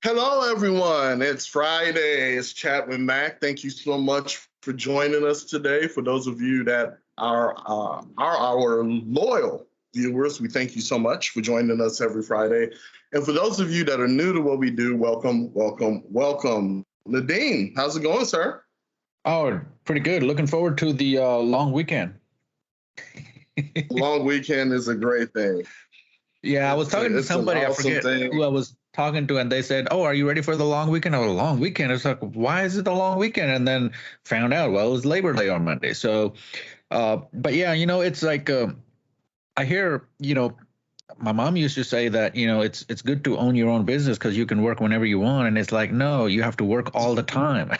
Hello, everyone. It's Friday. It's Chat with Mac. Thank you so much for joining us today. For those of you that are our loyal viewers, we thank you so much for joining us every Friday. And for those of you that are new to what we do, welcome, welcome, welcome. Nadine, how's it going, sir? Oh, pretty good. Looking forward to the long weekend. Long weekend is a great thing. Yeah, I was talking to It's an somebody, I awesome forget thing. who I was talking to, and they said, "Oh, are you ready for the long weekend?" Oh, long weekend. It's like, why is it the long weekend? And then found out, well, it was Labor Day on Monday. So, but yeah, it's like I hear, my mom used to say that, it's good to own your own business because you can work whenever you want, and it's like, no, you have to work all the time.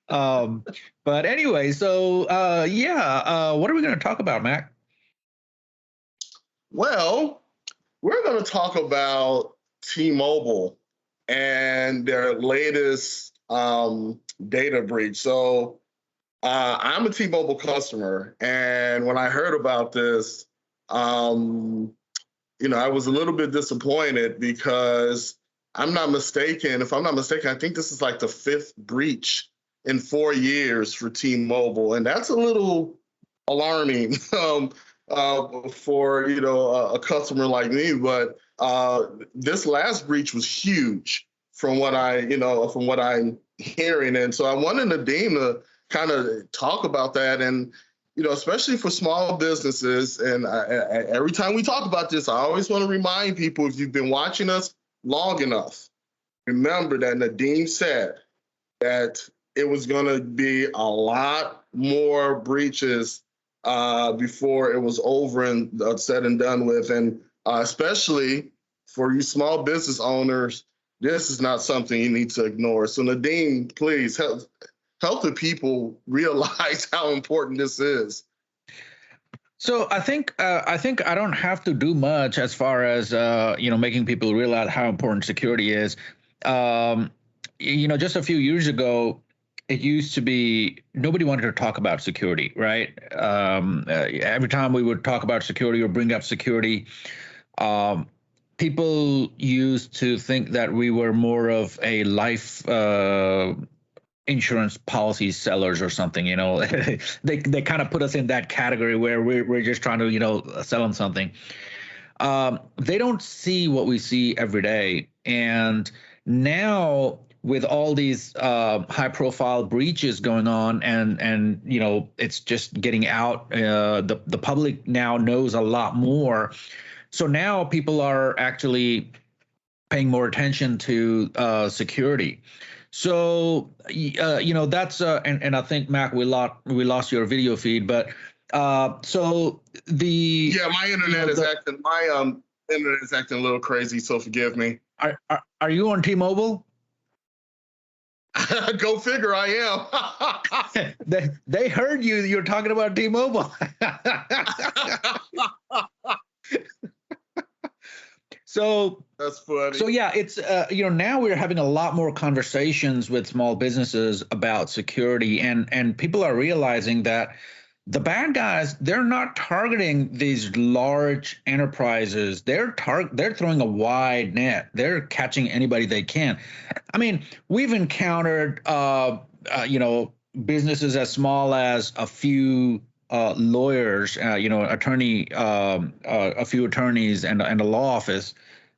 um, but anyway, so yeah, what are we going to talk about, Mac? Well, we're going to talk about T-Mobile and their latest data breach. So I'm a T-Mobile customer, and when I heard about this, um, I was a little bit disappointed because if I'm not mistaken, I think this is like the fifth breach in 4 years for T-Mobile, and that's a little alarming for a customer like me. But this last breach was huge from what I'm hearing, and so I wanted Nadeem to kind of talk about that, and especially for small businesses. And every time we talk about this, I always want to remind people, if you've been watching us long enough, remember that Nadeem said that it was going to be a lot more breaches before it was over and said and done with. And especially for you small business owners, this is not something you need to ignore. So Nadeem, please help the people realize how important this is. So I think I don't have to do much as far as making people realize how important security is. Um, just a few years ago, it used to be nobody wanted to talk about security, right? Every time we would talk about security or bring up security, um, people used to think that we were more of a life insurance policy sellers or something. They kind of put us in that category where we're just trying to sell them something. They don't see what we see every day. And now with all these high profile breaches going on, and it's just getting out, the public now knows a lot more. So now people are actually paying more attention to security. So that's and I think, Mac, we lost your video feed, but so the Yeah, my you internet know is the acting my internet is acting a little crazy, so forgive me. are you on T-Mobile? Go figure, I They heard you're talking about T-Mobile. am. So That's funny. So yeah, it's now we're having a lot more conversations with small businesses about security, and people are realizing that the bad guys, they're not targeting these large enterprises. They're throwing a wide net. They're catching anybody they can. I mean, we've encountered businesses as small as a few lawyers, a few attorneys and a law office.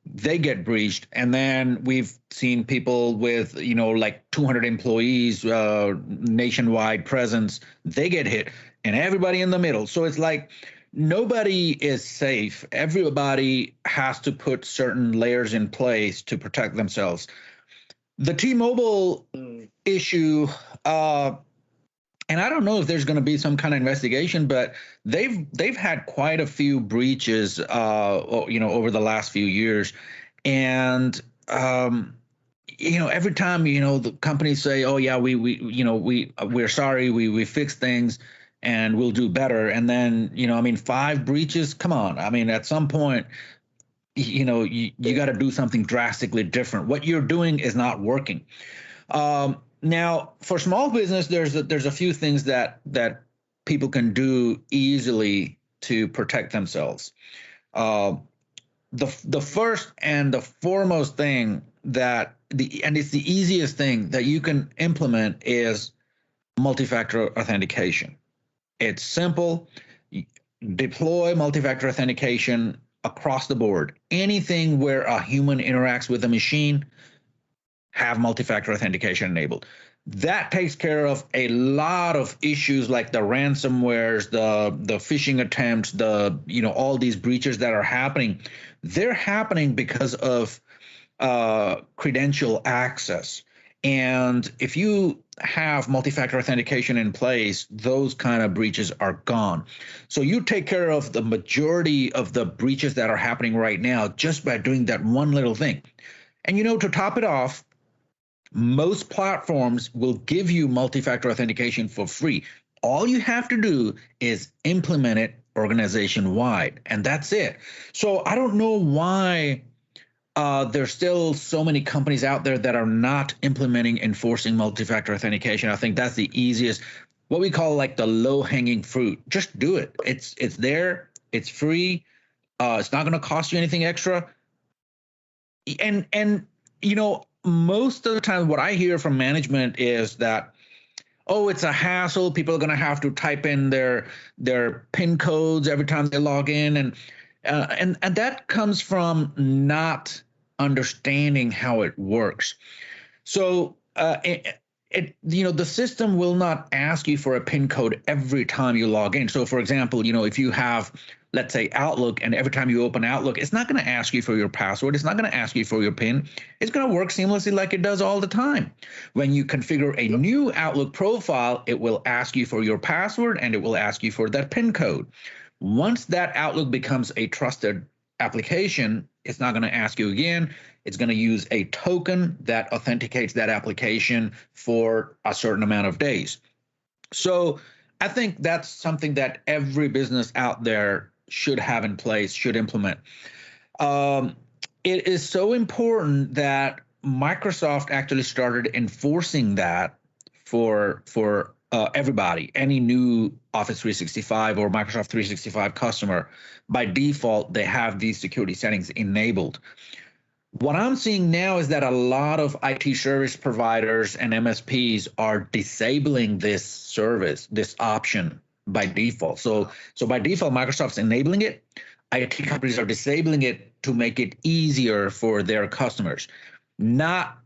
They get breached, and then we've seen people with like 200 employees, nationwide presence. They get hit, and everybody in the middle. So it's like nobody is safe. Everybody has to put certain layers in place to protect themselves. The T-Mobile Mm. issue, and I don't know if there's going to be some kind of investigation, but they've had quite a few breaches, over the last few years, and every time the companies say, "Oh yeah, we're sorry, we fixed things, and we'll do better," and then I mean, 5 breaches. Come on, I mean, at some point, you got to do something drastically different. What you're doing is not working. Now, for small business, there's a few things that people can do easily to protect themselves. Uh, the first and the foremost thing and it's the easiest thing that you can implement is multi-factor authentication. It's simple. Deploy multi-factor authentication across the board. Anything where a human interacts with a machine, have multi-factor authentication enabled. That takes care of a lot of issues like the ransomwares, the phishing attempts, all these breaches that are happening. They're happening because of credential access. And if you have multi-factor authentication in place, those kind of breaches are gone. So you take care of the majority of the breaches that are happening right now just by doing that one little thing. And to top it off, most platforms will give you multi-factor authentication for free. All you have to do is implement it organization-wide, and that's it. So I don't know why there's still so many companies out there that are not implementing enforcing multi-factor authentication. I think that's the easiest, what we call like the low-hanging fruit. Just do it. It's there. It's free. It's not going to cost you anything extra. And most of the time what I hear from management is that, oh, it's a hassle. People are going to have to type in their PIN codes every time they log in, and that comes from not understanding how it works. So the system will not ask you for a PIN code every time you log in. So for example, if you have, let's say, Outlook, and every time you open Outlook, it's not going to ask you for your password. It's not going to ask you for your PIN. It's going to work seamlessly like it does all the time. When you configure a new Outlook profile, it will ask you for your password and it will ask you for that PIN code. Once that Outlook becomes a trusted application, it's not going to ask you again. It's going to use a token that authenticates that application for a certain amount of days. So I think that's something that every business out there should have in place, should implement. It is so important that Microsoft actually started enforcing that for everybody, any new Office 365 or Microsoft 365 customer. By default, they have these security settings enabled. What I'm seeing now is that a lot of IT service providers and MSPs are disabling this service, this option by default. So by default, Microsoft's enabling it. IT companies are disabling it to make it easier for their customers. Not,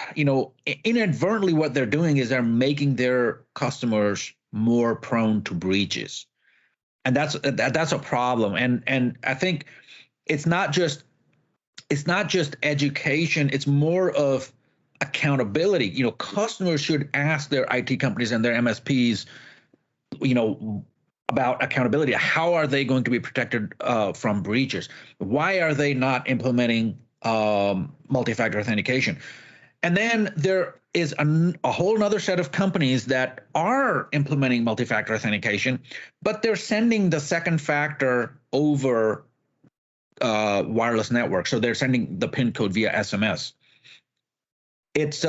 inadvertently, what they're doing is they're making their customers more prone to breaches, and that's a problem. And I think it's not just education, it's more of accountability. Customers should ask their IT companies and their MSPs, about accountability. How are they going to be protected from breaches? Why are they not implementing multi-factor authentication? And then there is a whole other set of companies that are implementing multi-factor authentication, but they're sending the second factor over wireless network. So they're sending the PIN code via SMS. It's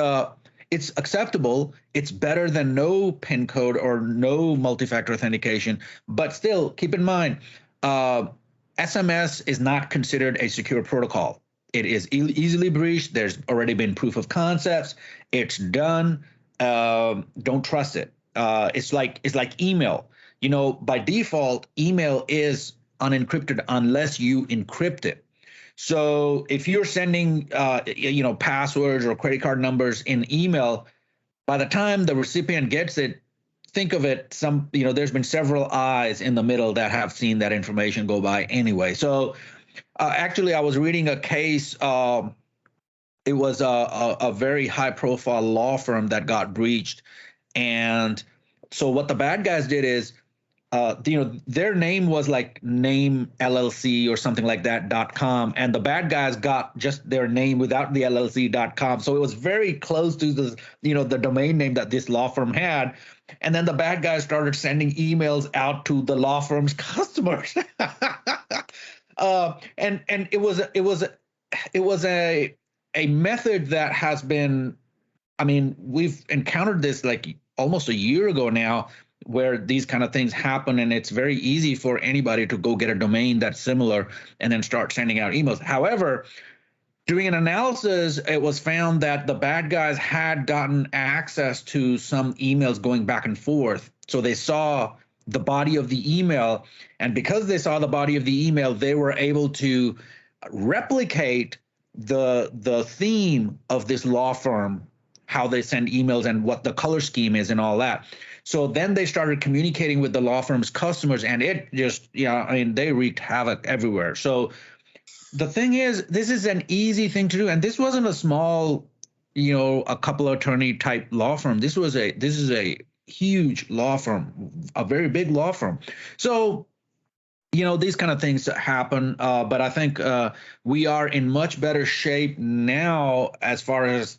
acceptable. It's better than no PIN code or no multi-factor authentication. But still, keep in mind, SMS is not considered a secure protocol. It is easily breached. There's already been proof of concepts. It's done. Don't trust it. It's like email. By default, email is unencrypted unless you encrypt it. So if you're sending, passwords or credit card numbers in email, by the time the recipient gets it, think of it, there's been several eyes in the middle that have seen that information go by anyway. So actually, I was reading a case. It was a very high-profile law firm that got breached, and so what the bad guys did is, their name was like Name LLC or something like that .com, and the bad guys got just their name without the LLC.com. So it was very close to the domain name that this law firm had. And then the bad guys started sending emails out to the law firm's customers. And it was a method that has been, we've encountered this like almost a year ago now, where these kind of things happen, and it's very easy for anybody to go get a domain that's similar and then start sending out emails. However, doing an analysis, it was found that the bad guys had gotten access to some emails going back and forth. So they saw the body of the email, and because they saw the body of the email, they were able to replicate the theme of this law firm, how they send emails and what the color scheme is and all that. So then they started communicating with the law firm's customers, and it just, I mean, they wreaked havoc everywhere. So the thing is, this is an easy thing to do, and this wasn't a small, a couple attorney type law firm. This is a huge law firm, a very big law firm. So these kind of things happen, but I think we are in much better shape now as far as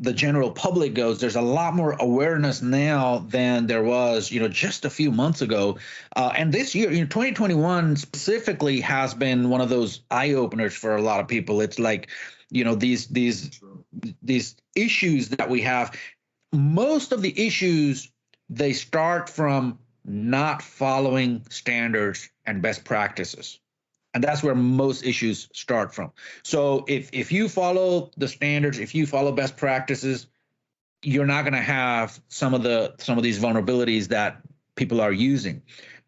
the general public goes. There's a lot more awareness now than there was, just a few months ago. And this year, 2021 specifically has been one of those eye openers for a lot of people. It's like, these issues that we have. Most of the issues, they start from not following standards and best practices. And that's where most issues start from. So if you follow the standards, if you follow best practices, you're not going to have some of these vulnerabilities that people are using.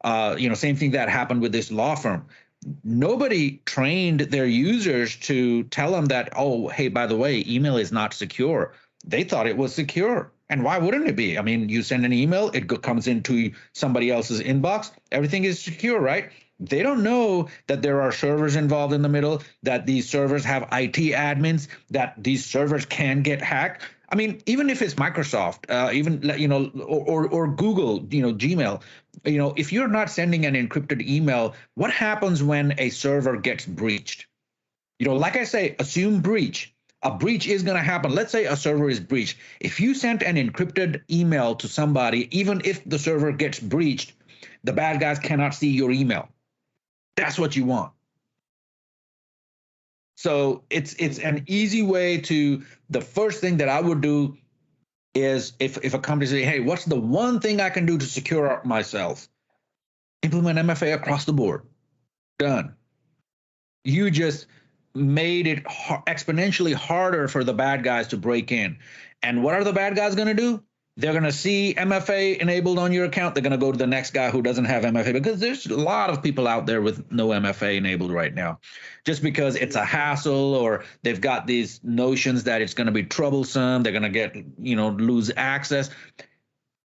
Same thing that happened with this law firm. Nobody trained their users to tell them that, oh, hey, by the way, email is not secure. They thought it was secure. And why wouldn't it be? I mean, you send an email, it comes into somebody else's inbox, everything is secure, right? They don't know that there are servers involved in the middle, that these servers have IT admins, that these servers can get hacked. I mean, even if it's Microsoft, or Google, Gmail, if you're not sending an encrypted email, what happens when a server gets breached? Like I say, assume breach. A breach is going to happen. Let's say a server is breached. If you sent an encrypted email to somebody, even if the server gets breached, the bad guys cannot see your email. That's what you want. So it's an easy way to, the first thing that I would do is if a company say, hey, what's the one thing I can do to secure myself? Implement MFA across the board. Done. You just made it exponentially harder for the bad guys to break in. And what are the bad guys going to do? They're going to see MFA enabled on your account. They're going to go to the next guy who doesn't have MFA, because there's a lot of people out there with no MFA enabled right now, just because it's a hassle, or they've got these notions that it's going to be troublesome. They're going to get, lose access.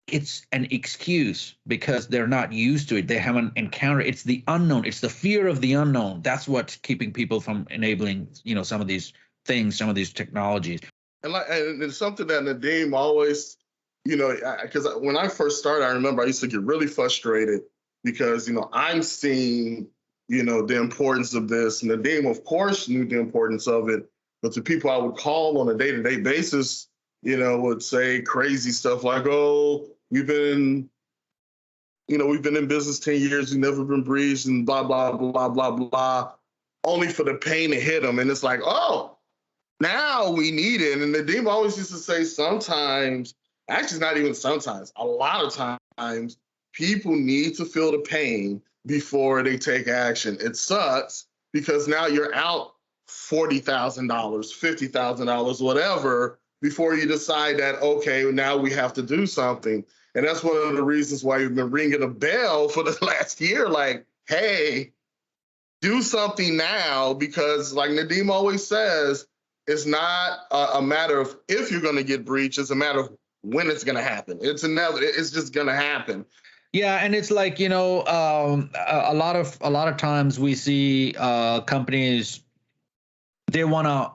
It's an excuse because they're not used to it. They haven't encountered. It's the unknown. It's the fear of the unknown. That's what's keeping people from enabling, some of these things, some of these technologies. And it's something that Nadeem always, because when I first started, I remember I used to get really frustrated because, I'm seeing, the importance of this. And Nadeem, of course, knew the importance of it. But the people I would call on a day-to-day basis, would say crazy stuff like, oh, we've been in business 10 years, we've never been breached, and blah, blah, blah, blah, blah, only for the pain to hit them. And it's like, oh, now we need it. And Nadeem always used to say sometimes, actually not even sometimes, a lot of times, people need to feel the pain before they take action. It sucks because now you're out $40,000, $50,000, whatever, before you decide that, okay, now we have to do something. And that's one of the reasons why you've been ringing a bell for the last year, like, hey, do something now, because like Nadeem always says, it's not a matter of if you're going to get breached, it's a matter of when it's going to happen. It's just going to happen. Yeah, and it's like, a lot of times we see companies, they want to,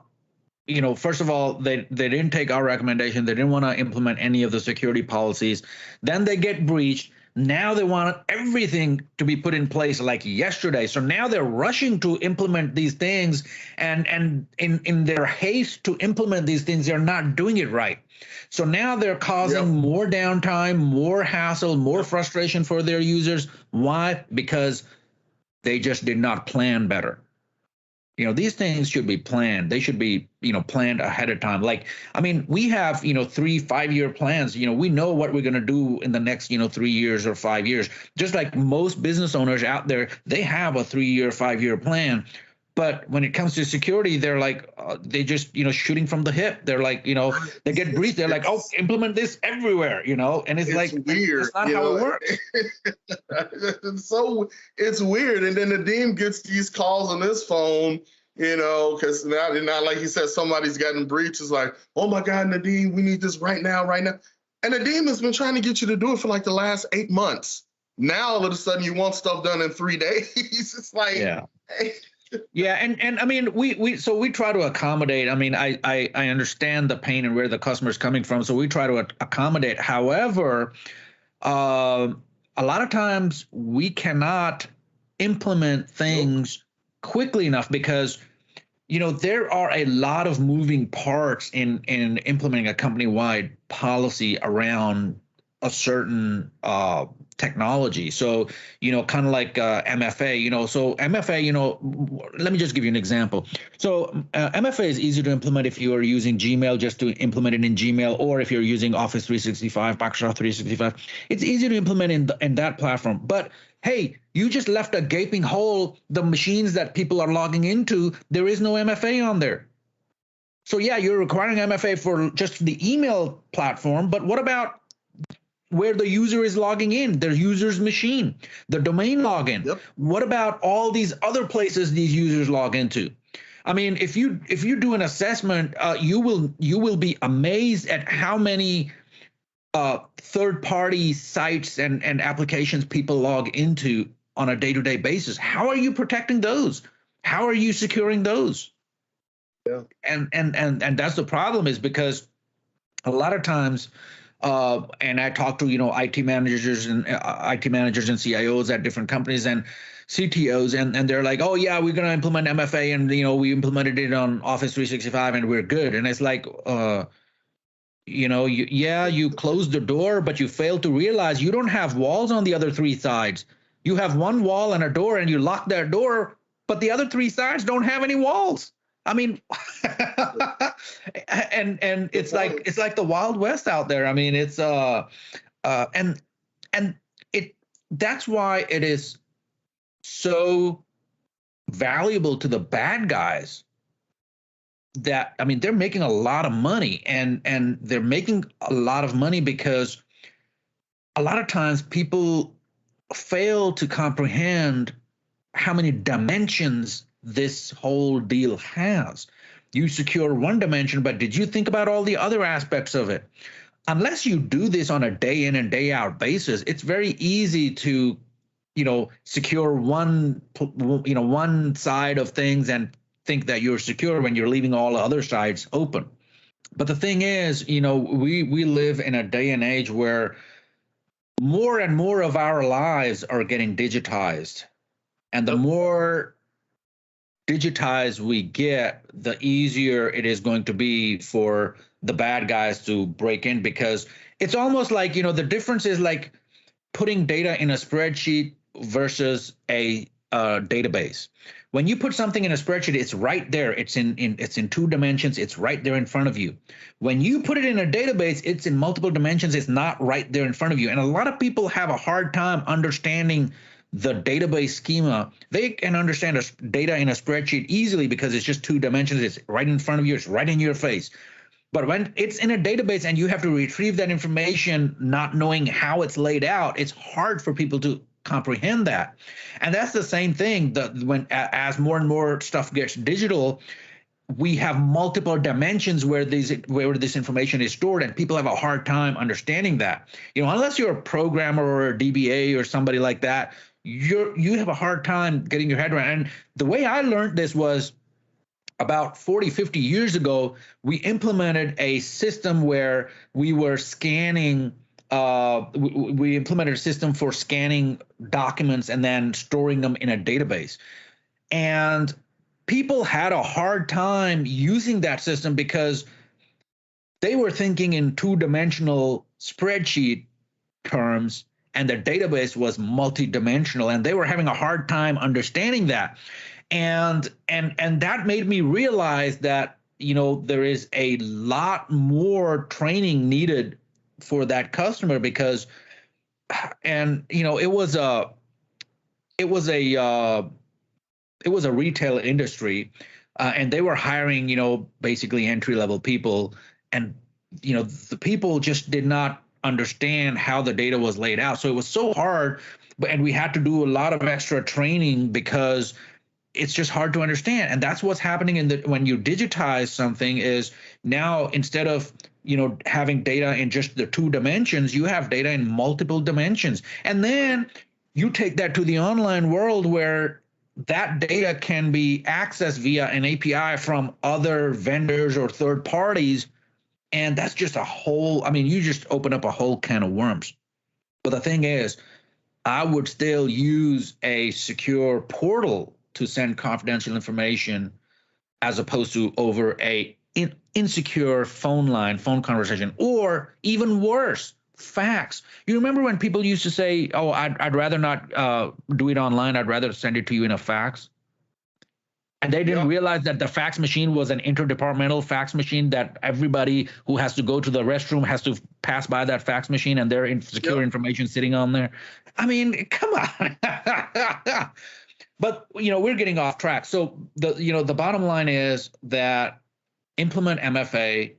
first of all, they didn't take our recommendation. They didn't want to implement any of the security policies. Then they get breached. Now they want everything to be put in place like yesterday. So now they're rushing to implement these things, and in their haste to implement these things, they're not doing it right. So now they're causing more downtime, more hassle, more frustration for their users. Why? Because they just did not plan better. These things should be planned. They should be, planned ahead of time. Like, I mean, we have, 3, 5 year plans. We know what we're going to do in the next, 3 years or 5 years. Just like most business owners out there, they have a 3 year, 5 year plan. But when it comes to security, they're like, they just, shooting from the hip. They're like, they get briefed. They're like, oh, implement this everywhere, and it's it's like, weird, that's not how it works. It's weird. And then the dean gets these calls on his phone, because now, like he said, somebody's gotten breached. It's like, oh my God, Nadeem, we need this right now, right now. And Nadeem has been trying to get you to do it for like the last 8 months. Now all of a sudden you want stuff done in 3 days. It's like, Yeah. hey. Yeah, and I mean, we try to accommodate. I mean, I understand the pain and where the customer's coming from, so we try to accommodate. However, a lot of times we cannot implement things quickly enough because there are a lot of moving parts in implementing a company-wide policy around a certain technology. So, kind of like MFA, so MFA, let me just give you an example. So MFA is easy to implement if you are using Gmail, just to implement it in Gmail, or if you're using Office 365, Microsoft 365, it's easy to implement in that platform. But hey, you just left a gaping hole. The machines that people are logging into, there is no MFA on there. So yeah, you're requiring MFA for just the email platform, but what about where the user is logging in, their user's machine, the domain login? Yep. What about all these other places these users log into? I mean, if you do an assessment, you will be amazed at how many third-party sites and applications people log into on a day-to-day basis. How are you protecting those? How are you securing those? Yeah. And that's the problem, is because a lot of times, and I talk to IT managers and CIOs at different companies and CTOs, and they're like, oh yeah, we're gonna implement MFA, and we implemented it on Office 365 and we're good. And it's like, you closed the door, but you failed to realize you don't have walls on the other three sides. You have one wall and a door, and you lock that door, but the other three sides don't have any walls. I mean, and it's like the Wild West out there. I mean, it's and it that's why it is so valuable to the bad guys. That, I mean, they're making a lot of money, and they're making a lot of money because a lot of times people fail to comprehend how many dimensions this whole deal has. You secure one dimension, but did you think about all the other aspects of it? Unless you do this on a day in and day out basis, it's very easy to secure one side of things and think that you're secure when you're leaving all the other sides open. But the thing is, we live in a day and age where more and more of our lives are getting digitized. And the more digitized we get, the easier it is going to be for the bad guys to break in, because it's almost like, the difference is like putting data in a spreadsheet versus a database. When you put something in a spreadsheet, it's right there. It's in 2 dimensions. It's right there in front of you. When you put it in a database, it's in multiple dimensions. It's not right there in front of you. And a lot of people have a hard time understanding the database schema. They can understand data in a spreadsheet easily because it's just 2 dimensions. It's right in front of you. It's right in your face. But when it's in a database and you have to retrieve that information, not knowing how it's laid out, it's hard for people to comprehend that. And that's the same thing that as more and more stuff gets digital, we have multiple dimensions where this information is stored, and people have a hard time understanding that. Unless you're a programmer or a DBA or somebody like that, you have a hard time getting your head around. And the way I learned this was about 40, 50 years ago. We implemented a system where we were scanning. We implemented a system for scanning documents and then storing them in a database. And people had a hard time using that system because they were thinking in 2-dimensional spreadsheet terms, and the database was multi-dimensional, and they were having a hard time understanding that. And that made me realize that, there is a lot more training needed for that customer, because, and it was a it was a retail industry, and they were hiring, basically entry level people, and the people just did not understand how the data was laid out, so it was so hard. And we had to do a lot of extra training because it's just hard to understand. And that's what's happening when you digitize something, is now, instead of having data in just the two dimensions, you have data in multiple dimensions. And then you take that to the online world, where that data can be accessed via an API from other vendors or third parties. And that's just you just open up a whole can of worms. But the thing is, I would still use a secure portal to send confidential information, as opposed to over a insecure phone conversation, or even worse, fax. You remember when people used to say, "Oh, I'd rather not do it online. I'd rather send it to you in a fax." And they didn't Yep. realize that the fax machine was an interdepartmental fax machine, that everybody who has to go to the restroom has to pass by that fax machine, and their secure Yep. information sitting on there. I mean, come on. But we're getting off track. So the bottom line is that implement MFA,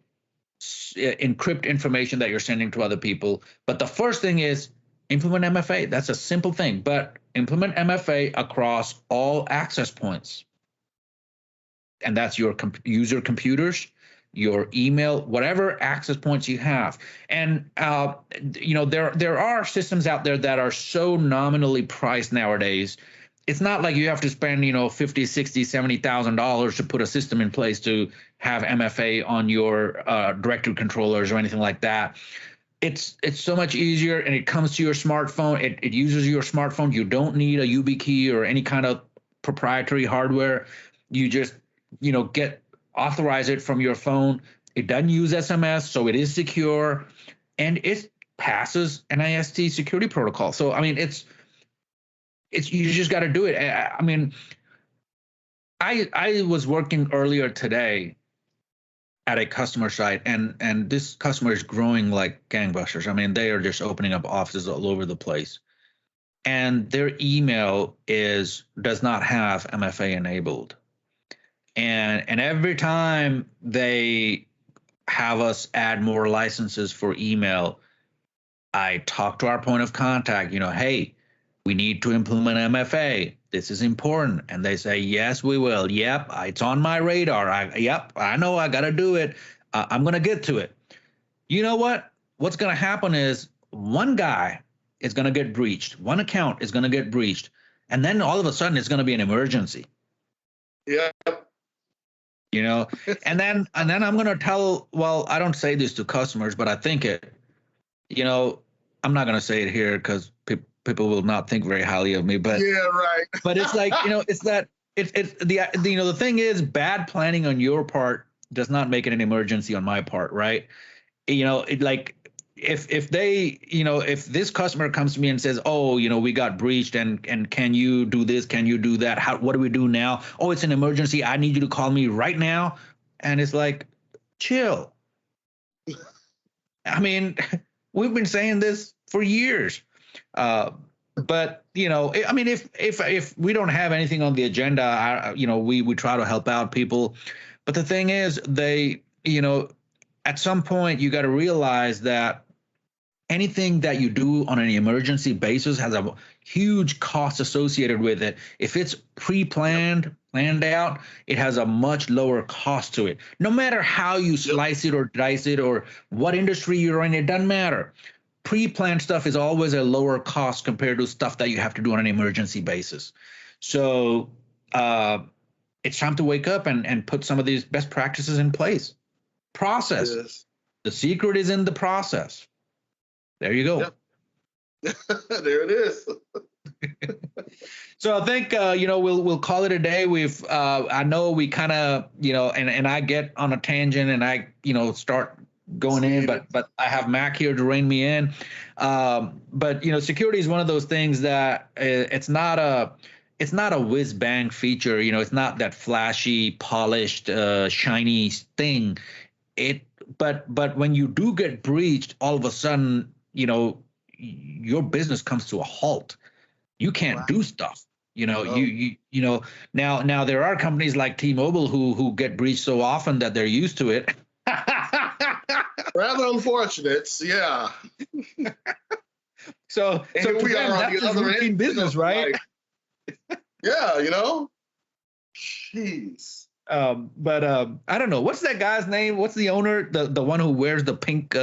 encrypt information that you're sending to other people. But the first thing is implement MFA. That's a simple thing, but implement MFA across all access points. And that's your user computers, your email, whatever access points you have. And there are systems out there that are so nominally priced nowadays. It's not like you have to spend 50, 60, $70,000 to put a system in place to have MFA on your directory controllers or anything like that. It's so much easier, and it comes to your smartphone. It uses your smartphone. You don't need a YubiKey or any kind of proprietary hardware. You just authorize it from your phone. It doesn't use SMS, so it is secure, and it passes NIST security protocol. So it's you just got to do it. I was working earlier today at a customer site, and this customer is growing like gangbusters. They are just opening up offices all over the place, and their email does not have MFA enabled. And every time they have us add more licenses for email, I talk to our point of contact, hey, we need to implement MFA. This is important. And they say, yes, we will. Yep, it's on my radar. I know I got to do it. I'm going to get to it. You know what? What's going to happen is one guy is going to get breached. One account is going to get breached. And then all of a sudden it's going to be an emergency. Yeah. And then I'm going to tell, well, I don't say this to customers, but I think it, I'm not going to say it here because people will not think very highly of me, but yeah, right. But it's like, it's that it's the thing is, bad planning on your part does not make it an emergency on my part. Right. If they, if this customer comes to me and says, oh, we got breached, and can you do this? Can you do that? What do we do now? Oh, it's an emergency. I need you to call me right now. And it's like, chill. We've been saying this for years. But if we don't have anything on the agenda, we try to help out people. But the thing is, at some point you got to realize that anything that you do on an emergency basis has a huge cost associated with it. If it's planned out, it has a much lower cost to it. No matter how you slice it or dice it, or what industry you're in, it doesn't matter. Pre-planned stuff is always a lower cost compared to stuff that you have to do on an emergency basis. So it's time to wake up and put some of these best practices in place. Process. Yes. The secret is in the process. There you go. Yep. There it is. So I think we'll call it a day. I know we kind of and I get on a tangent and I start going in, but I have Mac here to rein me in. But security is one of those things that it's not it's not a whiz bang feature. It's not that flashy, polished, shiny thing. It, but when you do get breached, all of a sudden, your business comes to a halt. You can't Wow. do stuff. Oh. Now there are companies like T-Mobile who get breached so often that they're used to it. Rather unfortunate. Yeah. So And to here we them, are on that's the just other routine end. business, right? Yeah, Jeez. But I don't know. What's that guy's name? What's the owner? The one who wears the pink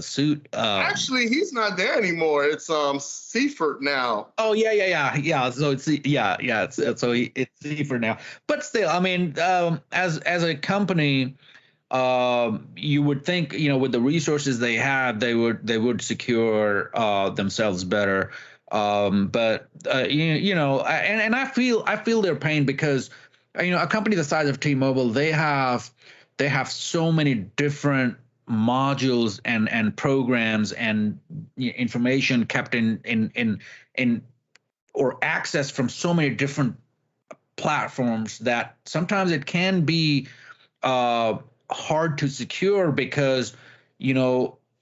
suit. Actually, he's not there anymore. It's Seifert now. Oh yeah. So it's it's Seaford now. But still, I mean, as a company, you would think, with the resources they have, they would secure themselves better. But and I feel their pain because a company the size of T-Mobile, they have so many different modules and programs and information kept in or access from so many different platforms that sometimes it can be uh, hard to secure because,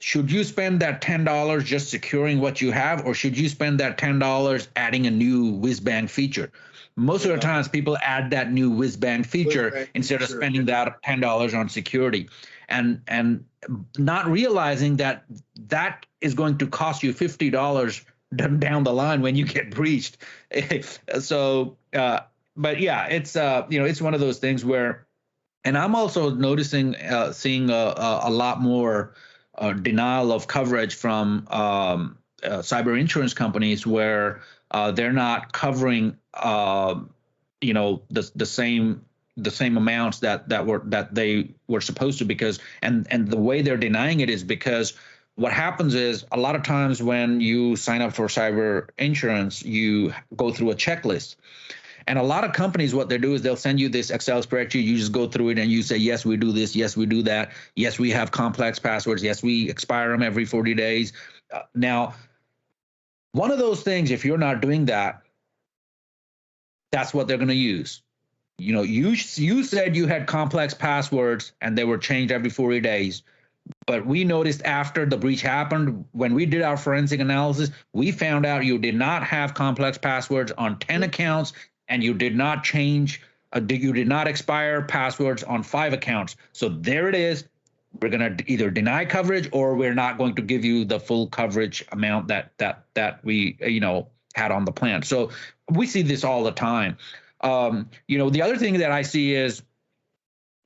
should you spend that $10 just securing what you have, or should you spend that $10 adding a new whiz bang feature? Most of the times, people add that new whiz bang feature instead of spending that $10 on security, and not realizing that that is going to cost you $50 down the line when you get breached. So, but yeah, it's one of those things where. And I'm also noticing, seeing a lot more denial of coverage from cyber insurance companies where they're not covering, the same amounts that they were supposed to, because and the way they're denying it is because what happens is a lot of times when you sign up for cyber insurance, you go through a checklist. And a lot of companies, what they do is they'll send you this Excel spreadsheet. You just go through it and you say, yes, we do this. Yes, we do that. Yes, we have complex passwords. Yes, we expire them every 40 days. Now, one of those things, if you're not doing that, that's what they're going to use. You said you had complex passwords and they were changed every 40 days. But we noticed after the breach happened, when we did our forensic analysis, we found out you did not have complex passwords on 10 accounts, and you did not you did not expire passwords on 5 accounts. So there it is. We're going to either deny coverage, or we're not going to give you the full coverage amount that we had on the plan. So we see this all the time. The other thing that I see is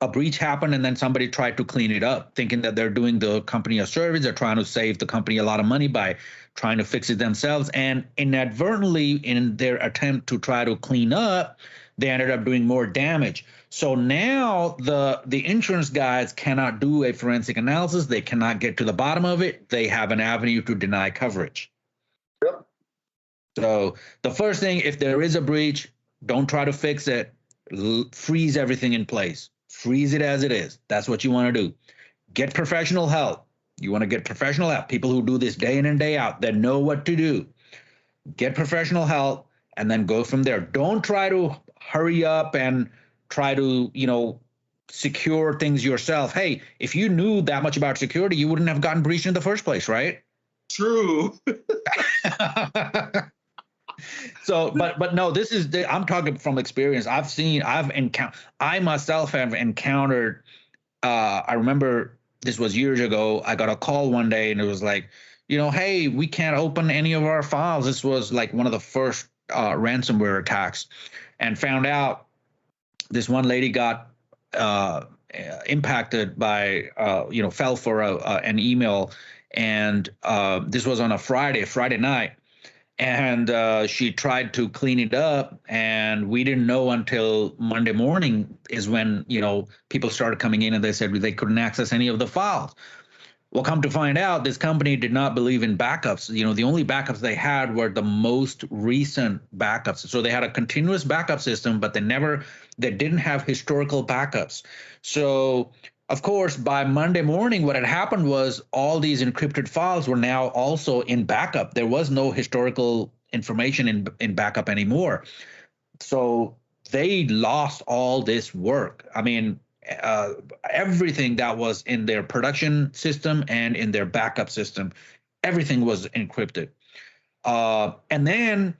a breach happened and then somebody tried to clean it up, thinking that they're doing the company a service. They're trying to save the company a lot of money by trying to fix it themselves. And inadvertently, in their attempt to try to clean up, they ended up doing more damage. So now the insurance guys cannot do a forensic analysis. They cannot get to the bottom of it. They have an avenue to deny coverage. Yep. So the first thing, if there is a breach, don't try to fix it. Freeze everything in place. Freeze it as it is. That's what you want to do. Get professional help. You want to get professional help. People who do this day in and day out, that know what to do. Get professional help and then go from there. Don't try to hurry up and try to, secure things yourself. Hey, if you knew that much about security, you wouldn't have gotten breached in the first place, right? True. So, but no, I'm talking from experience. I myself have encountered, I remember this was years ago. I got a call one day and it was like, hey, we can't open any of our files. This was like one of the first ransomware attacks, and found out this one lady got impacted by, fell for an email. And this was on a Friday night. And she tried to clean it up, and we didn't know until Monday morning is when people started coming in and they said they couldn't access any of the files. Well, come to find out, this company did not believe in backups. The only backups they had were the most recent backups. So they had a continuous backup system, but they didn't have historical backups. So of course, by Monday morning, what had happened was all these encrypted files were now also in backup. There was no historical information in backup anymore. So they lost all this work. I mean, uh, everything that was in their production system and in their backup system, everything was encrypted. And then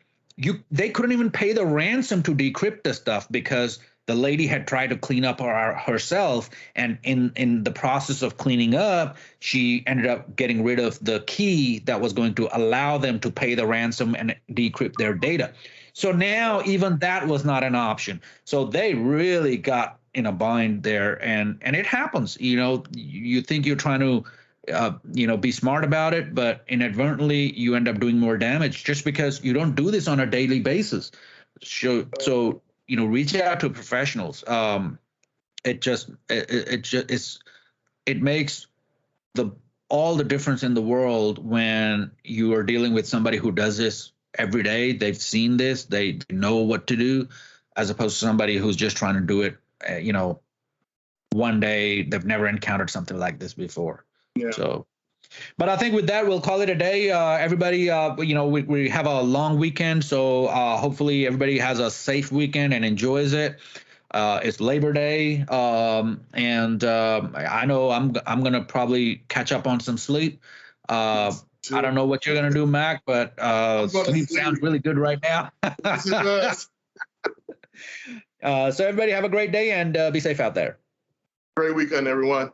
they couldn't even pay the ransom to decrypt the stuff because the lady had tried to clean up herself, and in the process of cleaning up, she ended up getting rid of the key that was going to allow them to pay the ransom and decrypt their data. So now even that was not an option. So they really got in a bind there, and it happens. You think you're trying to be smart about it, but inadvertently you end up doing more damage just because you don't do this on a daily basis. So reach out to professionals. It makes the all the difference in the world when you are dealing with somebody who does this every day. They've seen this, they know what to do, as opposed to somebody who's just trying to do it. One day they've never encountered something like this before. Yeah. So, but I think with that, we'll call it a day. Everybody, we have a long weekend, so hopefully everybody has a safe weekend and enjoys it. It's Labor Day, and I know I'm gonna probably catch up on some sleep. I don't know what you're gonna do, Mac, but sleep sounds really good right now. Yes, it does. So everybody have a great day and be safe out there. Great weekend, everyone.